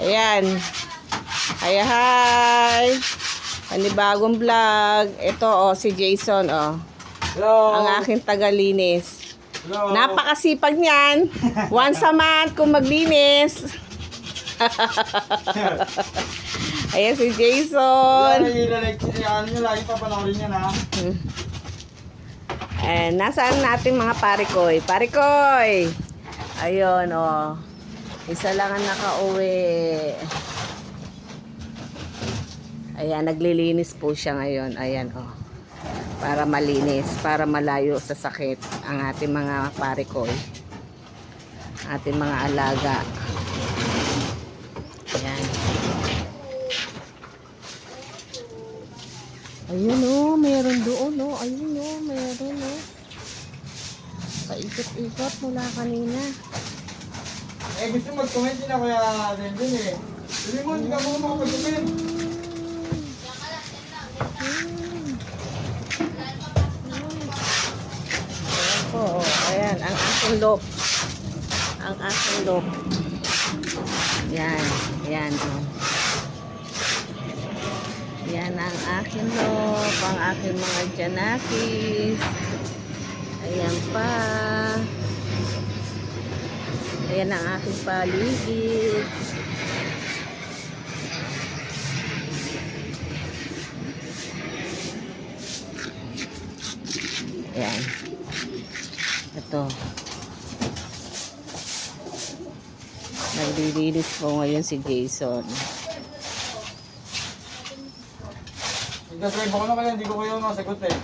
Ayan. Hi, hi. Panibagong vlog. Ito, oh, si Jason, oh. Hello. Ang aking tagalinis. Hello. Napakasipag niyan. Once a month kung maglinis. Ayan si Jason. Lagi pa panoorin yan, ha? Nasaan natin mga parikoy? Parikoy! Ayun, oh. Isa lang ang nakauwi. Ayan, naglilinis po siya ngayon. Ayan, oh. Para malinis, para malayo sa sakit ang ating mga parikoy. Ating mga alaga. Ayan. Ayun, oh. Meron doon, oh. Ayun, oh. Meron, oh. Paikot-ikot mula kanina. Gusto mag-comment din ako kaya din eh. Sabi mo, hindi ka mo makapag-comment. Ayan po, oh. Ayan, ang aking loob. Ang aking loob. Yan, yan, oh. Yan ang aking loob, ang aking mga janakis. Ayan pa. Ayan ang aking paligid. Ayan. Ito. Naglilinis po ngayon si Jason. Nagdadrive ako na kaya hindi ko kayo masagot eh.